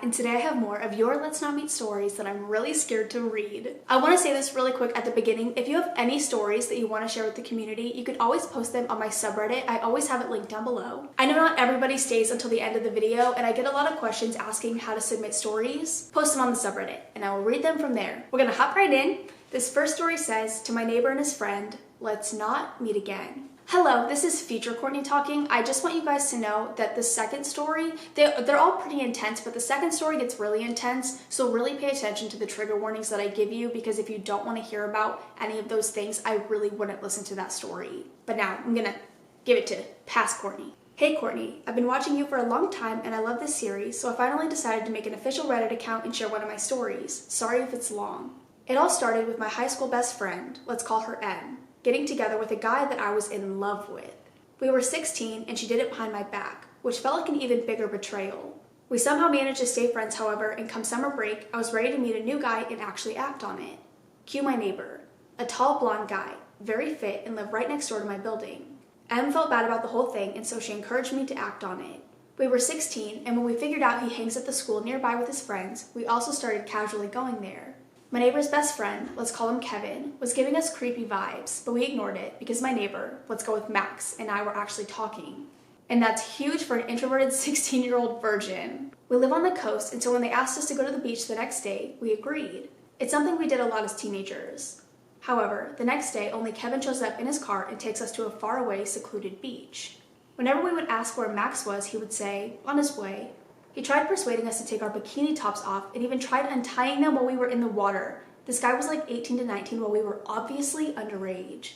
and today I have more of your Let's Not Meet stories that I'm really scared to read. I want to say this really quick at the beginning. If you have any stories that you want to share with the community, you can always post them on my subreddit. I always have it linked down below. I know not everybody stays until the end of the video, and I get a lot of questions asking how to submit stories. Post them on the subreddit, and I will read them from there. We're gonna hop right in. This first story says, to my neighbor and his friend, let's not meet again. Hello, this is Future Courtney talking. I just want you guys to know that the second story, they're all pretty intense, but the second story gets really intense, so really pay attention to the trigger warnings that I give you, because if you don't want to hear about any of those things, I really wouldn't listen to that story. But now, I'm gonna give it to past Courtney. Hey Courtney, I've been watching you for a long time and I love this series, so I finally decided to make an official Reddit account and share one of my stories. Sorry if it's long. It all started with my high school best friend, let's call her M, getting together with a guy that I was in love with. We were 16 and she did it behind my back, which felt like an even bigger betrayal. We somehow managed to stay friends, however, and come summer break, I was ready to meet a new guy and actually act on it. Cue my neighbor, a tall blonde guy, very fit and lived right next door to my building. Em felt bad about the whole thing, and so she encouraged me to act on it. We were 16, and when we figured out he hangs at the school nearby with his friends, we also started casually going there. My neighbor's best friend, let's call him Kevin, was giving us creepy vibes, but we ignored it because my neighbor, let's go with Max, and I were actually talking. And that's huge for an introverted 16-year-old virgin. We live on the coast, and so when they asked us to go to the beach the next day, we agreed. It's something we did a lot as teenagers. However, the next day, only Kevin shows up in his car and takes us to a faraway, secluded beach. Whenever we would ask where Max was, he would say, on his way. He tried persuading us to take our bikini tops off and even tried untying them while we were in the water. This guy was like 18 to 19 while we were obviously underage.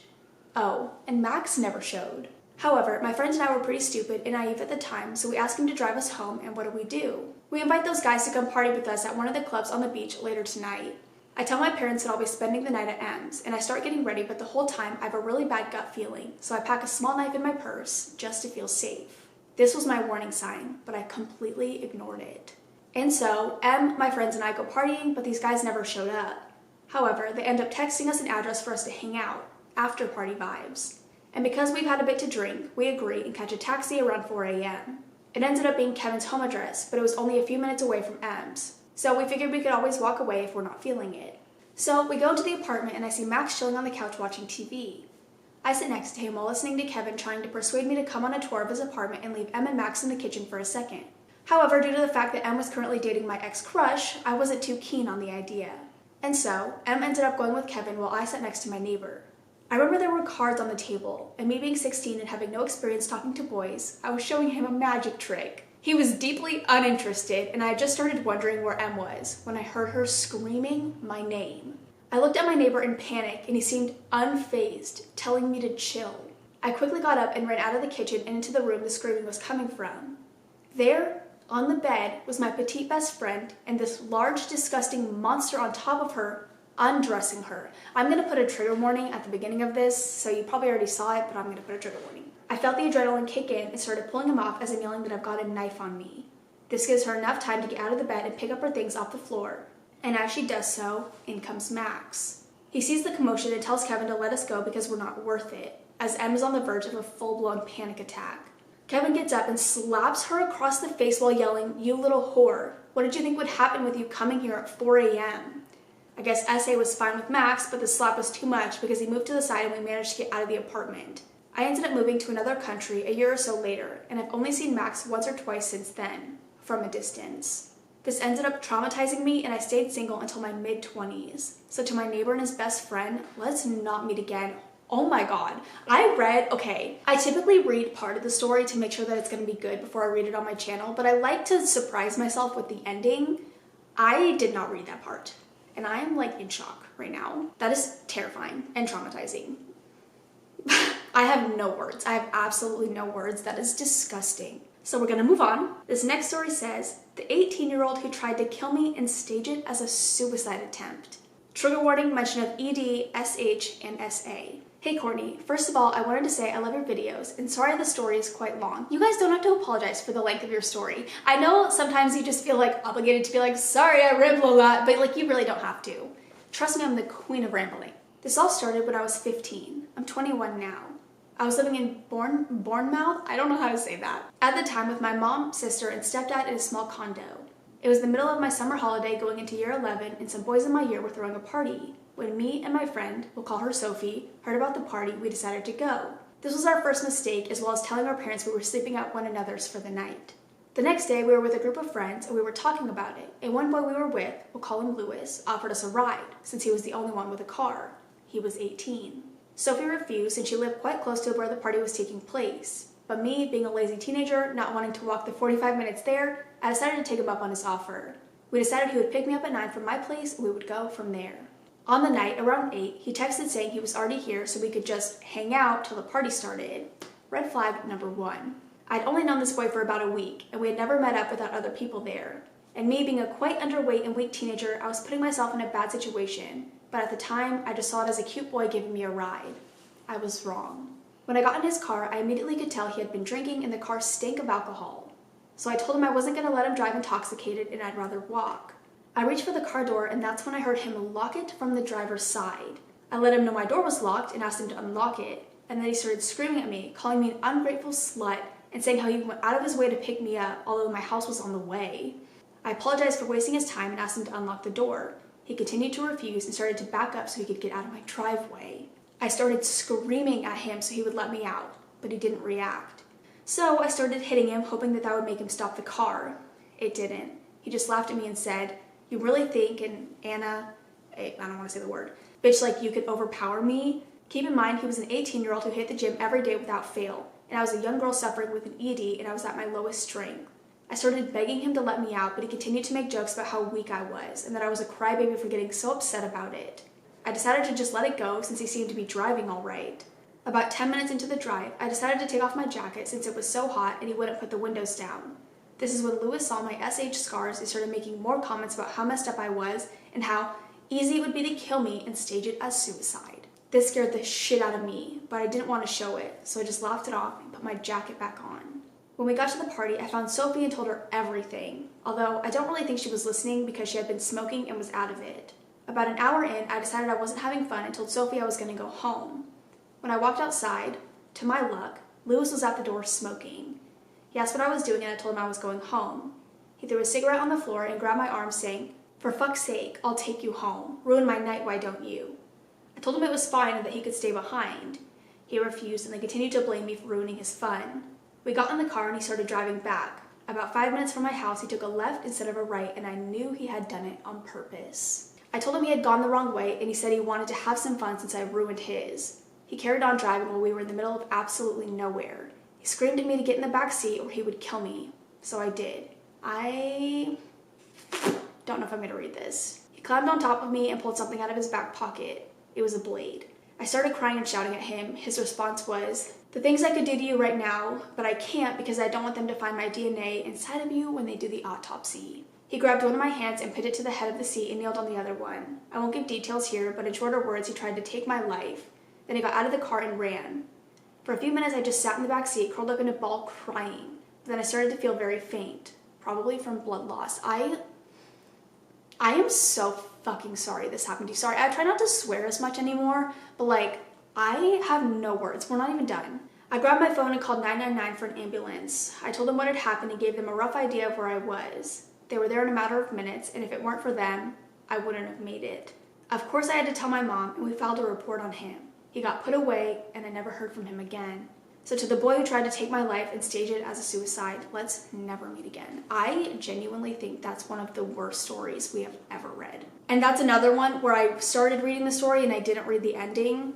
Oh, and Max never showed. However, my friends and I were pretty stupid and naive at the time, so we asked him to drive us home, and what do? We invite those guys to come party with us at one of the clubs on the beach later tonight. I tell my parents that I'll be spending the night at M's, and I start getting ready, but the whole time I have a really bad gut feeling, so I pack a small knife in my purse just to feel safe. This was my warning sign, but I completely ignored it. And so, M, my friends, and I go partying, but these guys never showed up. However, they end up texting us an address for us to hang out, after party vibes. And because we've had a bit to drink, we agree and catch a taxi around 4 a.m. It ended up being Kevin's home address, but it was only a few minutes away from M's. So we figured we could always walk away if we're not feeling it. So we go into the apartment and I see Max chilling on the couch watching TV. I sit next to him while listening to Kevin trying to persuade me to come on a tour of his apartment and leave Em and Max in the kitchen for a second. However, due to the fact that Em was currently dating my ex-crush, I wasn't too keen on the idea. And so, Em ended up going with Kevin while I sat next to my neighbor. I remember there were cards on the table, and me being 16 and having no experience talking to boys, I was showing him a magic trick. He was deeply uninterested, and I had just started wondering where Em was when I heard her screaming my name. I looked at my neighbor in panic, and he seemed unfazed, telling me to chill. I quickly got up and ran out of the kitchen and into the room the screaming was coming from. There, on the bed, was my petite best friend and this large, disgusting monster on top of her, undressing her. I'm gonna put a trigger warning at the beginning of this, so you probably already saw it, but I'm gonna put a trigger warning. I felt the adrenaline kick in and started pulling him off as I'm yelling that I've got a knife on me. This gives her enough time to get out of the bed and pick up her things off the floor. And as she does so, in comes Max. He sees the commotion and tells Kevin to let us go because we're not worth it, as Em is on the verge of a full-blown panic attack. Kevin gets up and slaps her across the face while yelling, "You little whore, what did you think would happen with you coming here at 4 a.m.? I guess SA was fine with Max, but the slap was too much because he moved to the side and we managed to get out of the apartment. I ended up moving to another country a year or so later, and I've only seen Max once or twice since then, from a distance. This ended up traumatizing me, and I stayed single until my mid-20s. So to my neighbor and his best friend, let's not meet again. Oh my god. I typically read part of the story to make sure that it's going to be good before I read it on my channel, but I like to surprise myself with the ending. I did not read that part, and I am like in shock right now. That is terrifying and traumatizing. I have no words. I have absolutely no words. That is disgusting. So we're gonna move on. This next story says, the 18-year-old who tried to kill me and stage it as a suicide attempt. Trigger warning, mention of ED, SH, and SA. Hey Courtney, first of all, I wanted to say I love your videos, and sorry the story is quite long. You guys don't have to apologize for the length of your story. I know sometimes you just feel like obligated to be like, sorry I ramble a lot, but like you really don't have to. Trust me, I'm the queen of rambling. This all started when I was 15. I'm 21 now. I was living in Bournemouth, I don't know how to say that, at the time with my mom, sister, and stepdad in a small condo. It was the middle of my summer holiday going into year 11, and some boys in my year were throwing a party. When me and my friend, we'll call her Sophie, heard about the party, we decided to go. This was our first mistake, as well as telling our parents we were sleeping at one another's for the night. The next day, we were with a group of friends, and we were talking about it, and one boy we were with, we'll call him Lewis, offered us a ride, since he was the only one with a car. He was 18. Sophie refused, and she lived quite close to where the party was taking place. But me, being a lazy teenager, not wanting to walk the 45 minutes there, I decided to take him up on his offer. We decided he would pick me up at 9 from my place, and we would go from there. On the night, around 8, he texted saying he was already here so we could just hang out till the party started. Red flag number 1. I'd only known this boy for about a week, and we had never met up without other people there. And me being a quite underweight and weak teenager, I was putting myself in a bad situation, but at the time, I just saw it as a cute boy giving me a ride. I was wrong. When I got in his car, I immediately could tell he had been drinking and the car stank of alcohol. So I told him I wasn't going to let him drive intoxicated and I'd rather walk. I reached for the car door, and that's when I heard him lock it from the driver's side. I let him know my door was locked and asked him to unlock it, and then he started screaming at me, calling me an ungrateful slut, and saying how he went out of his way to pick me up, although my house was on the way. I apologized for wasting his time and asked him to unlock the door. He continued to refuse and started to back up so he could get out of my driveway. I started screaming at him so he would let me out, but he didn't react. So I started hitting him, hoping that would make him stop the car. It didn't. He just laughed at me and said, "You really think, and Anna, I don't want to say the word, bitch, like you could overpower me?" Keep in mind, he was an 18-year-old who hit the gym every day without fail, and I was a young girl suffering with an ED, and I was at my lowest strength. I started begging him to let me out, but he continued to make jokes about how weak I was, and that I was a crybaby for getting so upset about it. I decided to just let it go since he seemed to be driving all right. About 10 minutes into the drive, I decided to take off my jacket since it was so hot and he wouldn't put the windows down. This is when Lewis saw my SH scars and started making more comments about how messed up I was and how easy it would be to kill me and stage it as suicide. This scared the shit out of me, but I didn't want to show it, so I just laughed it off and put my jacket back on. When we got to the party, I found Sophie and told her everything, although I don't really think she was listening because she had been smoking and was out of it. About an hour in, I decided I wasn't having fun and told Sophie I was going to go home. When I walked outside, to my luck, Lewis was at the door smoking. He asked what I was doing and I told him I was going home. He threw a cigarette on the floor and grabbed my arm saying, "For fuck's sake, I'll take you home. Ruin my night, why don't you?" I told him it was fine and that he could stay behind. He refused and then continued to blame me for ruining his fun. We got in the car and he started driving back. About 5 minutes from my house, he took a left instead of a right, and I knew he had done it on purpose. I told him he had gone the wrong way and he said he wanted to have some fun since I ruined his. He carried on driving while we were in the middle of absolutely nowhere. He screamed at me to get in the back seat or he would kill me. So I did. I don't know if I'm going to read this. He climbed on top of me and pulled something out of his back pocket. It was a blade. I started crying and shouting at him. His response was, "The things I could do to you right now, but I can't because I don't want them to find my DNA inside of you when they do the autopsy." He grabbed one of my hands and put it to the head of the seat and kneeled on the other one. I won't give details here, but in shorter words, he tried to take my life. Then he got out of the car and ran. For a few minutes, I just sat in the back seat, curled up in a ball, crying. But then I started to feel very faint, probably from blood loss. I am so fucking sorry this happened to you. Sorry, I try not to swear as much anymore, but like, I have no words. We're not even done. I grabbed my phone and called 999 for an ambulance. I told them what had happened and gave them a rough idea of where I was. They were there in a matter of minutes, and if it weren't for them, I wouldn't have made it. Of course, I had to tell my mom, and we filed a report on him. He got put away, and I never heard from him again. So to the boy who tried to take my life and stage it as a suicide, let's never meet again. I genuinely think that's one of the worst stories we have ever read. And that's another one where I started reading the story and I didn't read the ending.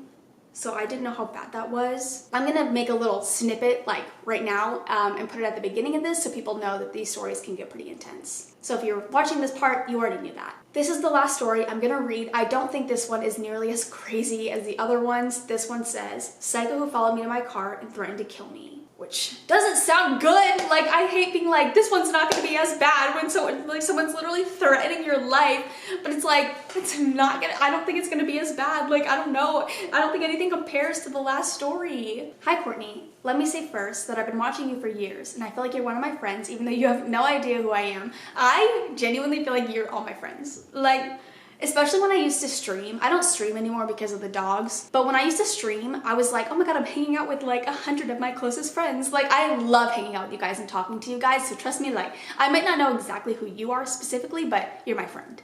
So I didn't know how bad that was. I'm gonna make a little snippet like right now and put it at the beginning of this so people know that these stories can get pretty intense. So if you're watching this part, you already knew that. This is the last story I'm gonna read. I don't think this one is nearly as crazy as the other ones. This one says, "Psycho who followed me to my car and threatened to kill me." Which doesn't sound good. Like, I hate being like, this one's not gonna be as bad when someone's literally threatening your life, but it's like, it's not gonna, I don't think it's gonna be as bad. Like, I don't know. I don't think anything compares to the last story. Hi, Courtney. Let me say first that I've been watching you for years, and I feel like you're one of my friends, even though you have no idea who I am. I genuinely feel like you're all my friends. Like, Especially when I used to stream. I don't stream anymore because of the dogs, but when I used to stream, I was like, oh my god, I'm hanging out with like 100 of my closest friends. Like, I love hanging out with you guys and talking to you guys, so trust me, like, I might not know exactly who you are specifically, but you're my friend,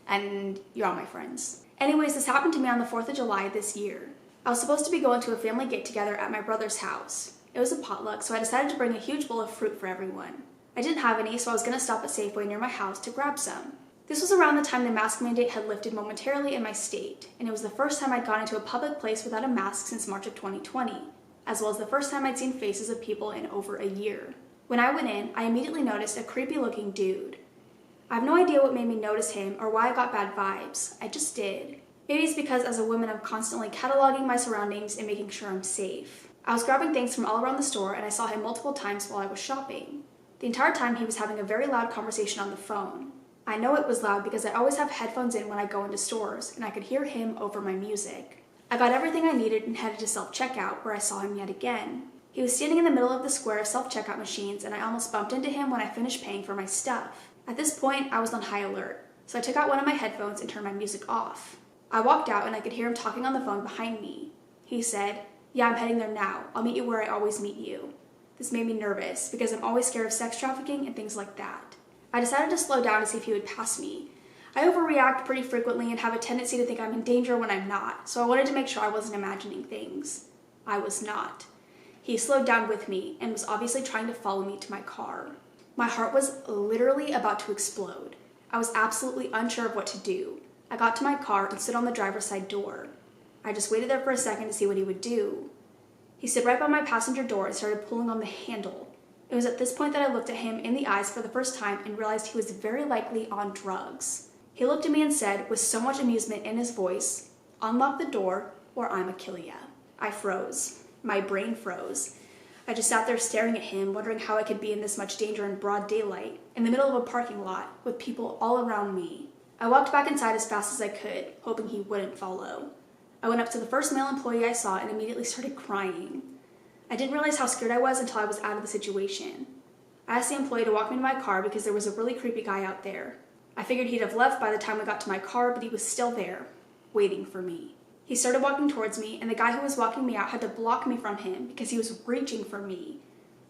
and you're all my friends. Anyways, this happened to me on the 4th of July this year. I was supposed to be going to a family get-together at my brother's house. It was a potluck, so I decided to bring a huge bowl of fruit for everyone. I didn't have any, so I was gonna stop at Safeway near my house to grab some. This was around the time the mask mandate had lifted momentarily in my state, and it was the first time I'd gone into a public place without a mask since March of 2020, as well as the first time I'd seen faces of people in over a year. When I went in, I immediately noticed a creepy-looking dude. I have no idea what made me notice him or why I got bad vibes. I just did. Maybe it's because as a woman I'm constantly cataloging my surroundings and making sure I'm safe. I was grabbing things from all around the store and I saw him multiple times while I was shopping. The entire time he was having a very loud conversation on the phone. I know it was loud because I always have headphones in when I go into stores, and I could hear him over my music. I got everything I needed and headed to self-checkout, where I saw him yet again. He was standing in the middle of the square of self-checkout machines, and I almost bumped into him when I finished paying for my stuff. At this point, I was on high alert, so I took out one of my headphones and turned my music off. I walked out and I could hear him talking on the phone behind me. He said, "Yeah, I'm heading there now. I'll meet you where I always meet you." This made me nervous because I'm always scared of sex trafficking and things like that. I decided to slow down to see if he would pass me. I overreact pretty frequently and have a tendency to think I'm in danger when I'm not, so I wanted to make sure I wasn't imagining things. I was not. He slowed down with me and was obviously trying to follow me to my car. My heart was literally about to explode. I was absolutely unsure of what to do. I got to my car and stood on the driver's side door. I just waited there for a second to see what he would do. He stood right by my passenger door and started pulling on the handle. It was at this point that I looked at him in the eyes for the first time and realized he was very likely on drugs. He looked at me and said, with so much amusement in his voice, "Unlock the door or I'ma kill ya." I froze. My brain froze. I just sat there staring at him, wondering how I could be in this much danger in broad daylight, in the middle of a parking lot, with people all around me. I walked back inside as fast as I could, hoping he wouldn't follow. I went up to the first male employee I saw and immediately started crying. I didn't realize how scared I was until I was out of the situation. I asked the employee to walk me to my car because there was a really creepy guy out there. I figured he'd have left by the time we got to my car, but he was still there, waiting for me. He started walking towards me, and the guy who was walking me out had to block me from him because he was reaching for me.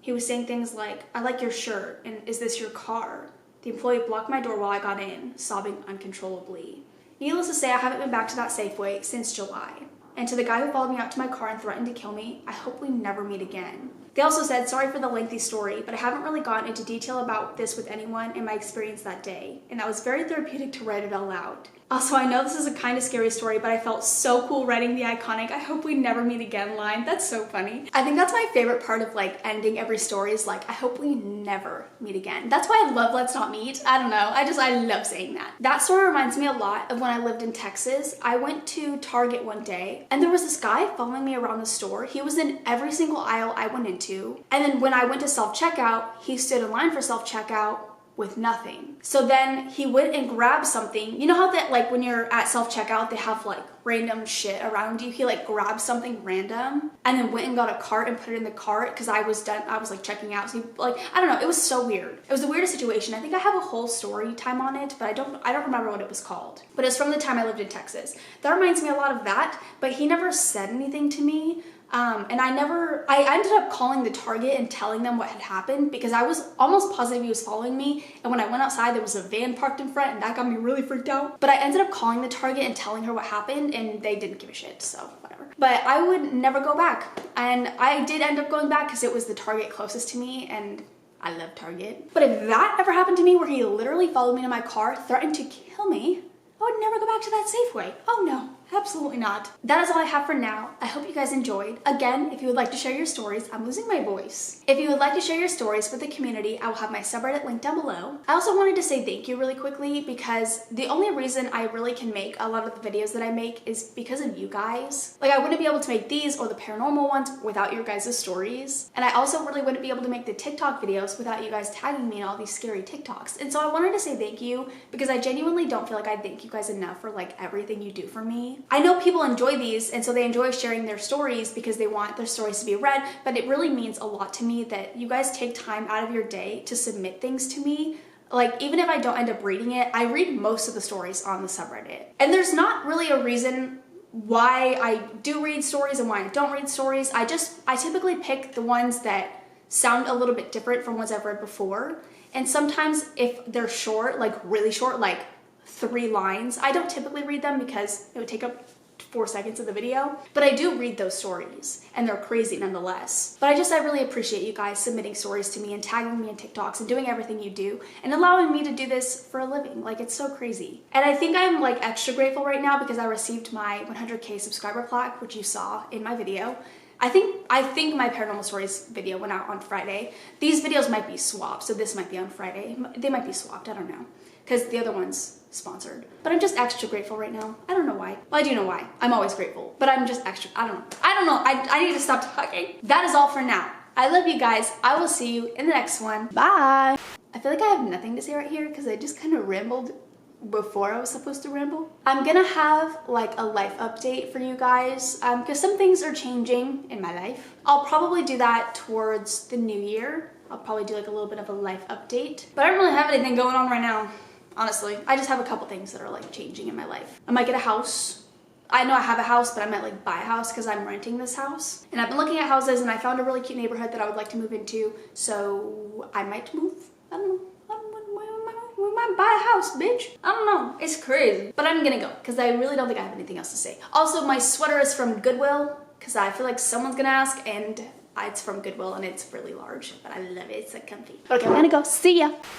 He was saying things like, "I like your shirt," and "Is this your car?" The employee blocked my door while I got in, sobbing uncontrollably. Needless to say, I haven't been back to that Safeway since July. And to the guy who followed me out to my car and threatened to kill me, I hope we never meet again. They also said, "Sorry for the lengthy story, but I haven't really gone into detail about this with anyone in my experience that day, and that was very therapeutic to write it all out." Also, I know this is a kind of scary story, but I felt so cool writing the iconic "I hope we never meet again" line. That's so funny. I think that's my favorite part of like ending every story is like, "I hope we never meet again." That's why I love Let's Not Meet. I don't know. I love saying that. That story reminds me a lot of when I lived in Texas. I went to Target one day and there was this guy following me around the store. He was in every single aisle I went into. And then when I went to self-checkout, he stood in line for self-checkout with nothing. So then he went and grabbed something. You know how that like when you're at self-checkout, they have like random shit around you? He like grabbed something random and then went and got a cart and put it in the cart because I was done. I was like checking out. So he, like, I don't know. It was so weird. It was the weirdest situation. I think I have a whole story time on it, but I don't remember what it was called. But it's from the time I lived in Texas. That reminds me a lot of that, but he never said anything to me. And I ended up calling the Target and telling them what had happened because I was almost positive he was following me. And when I went outside, there was a van parked in front and that got me really freaked out. But I ended up calling the Target and telling her what happened and they didn't give a shit, so whatever. But I would never go back. And I did end up going back because it was the Target closest to me and I love Target. But if that ever happened to me where he literally followed me to my car, threatened to kill me, I would never go back to that Safeway. Oh no. Absolutely not. That is all I have for now. I hope you guys enjoyed. Again, if you would like to share your stories, I'm losing my voice. If you would like to share your stories with the community, I will have my subreddit linked down below. I also wanted to say thank you really quickly because the only reason I really can make a lot of the videos that I make is because of you guys. Like I wouldn't be able to make these or the paranormal ones without your guys' stories. And I also really wouldn't be able to make the TikTok videos without you guys tagging me in all these scary TikToks. And so I wanted to say thank you because I genuinely don't feel like I thank you guys enough for like everything you do for me. I know people enjoy these and so they enjoy sharing their stories because they want their stories to be read, but it really means a lot to me that you guys take time out of your day to submit things to me. Like, even if I don't end up reading it, I read most of the stories on the subreddit. And there's not really a reason why I do read stories and why I don't read stories. I typically pick the ones that sound a little bit different from ones I've read before. And sometimes if they're short, like really short, like 3 lines, I don't typically read them because it would take up 4 seconds of the video, but I do read those stories and they're crazy nonetheless. But I really appreciate you guys submitting stories to me and tagging me in TikToks and doing everything you do and allowing me to do this for a living. Like, it's so crazy. And I think I'm like extra grateful right now because I received my 100K subscriber plaque, which you saw in my video. I think my paranormal stories video went out on Friday. These videos might be swapped, so this might be on Friday. They might be swapped, I don't know, because the other one's sponsored. But I'm just extra grateful right now. I don't know why. Well, I do know why. I'm always grateful, but I'm just extra, I don't know. I need to stop talking. That is all for now. I love you guys. I will see you in the next one. Bye. I feel like I have nothing to say right here because I just kind of rambled before I was supposed to ramble. I'm gonna have like a life update for you guys because some things are changing in my life. I'll probably do that towards the new year. I'll probably do like a little bit of a life update, but I don't really have anything going on right now. Honestly, I just have a couple things that are like changing in my life. I might get a house. I know I have a house, but I might like buy a house because I'm renting this house. And I've been looking at houses and I found a really cute neighborhood that I would like to move into. So I might move. I don't know. We might buy a house, bitch. I don't know. It's crazy. But I'm gonna go because I really don't think I have anything else to say. Also, my sweater is from Goodwill because I feel like someone's gonna ask, and it's from Goodwill and it's really large, but I love it. It's so comfy. Okay, I'm gonna go. See ya.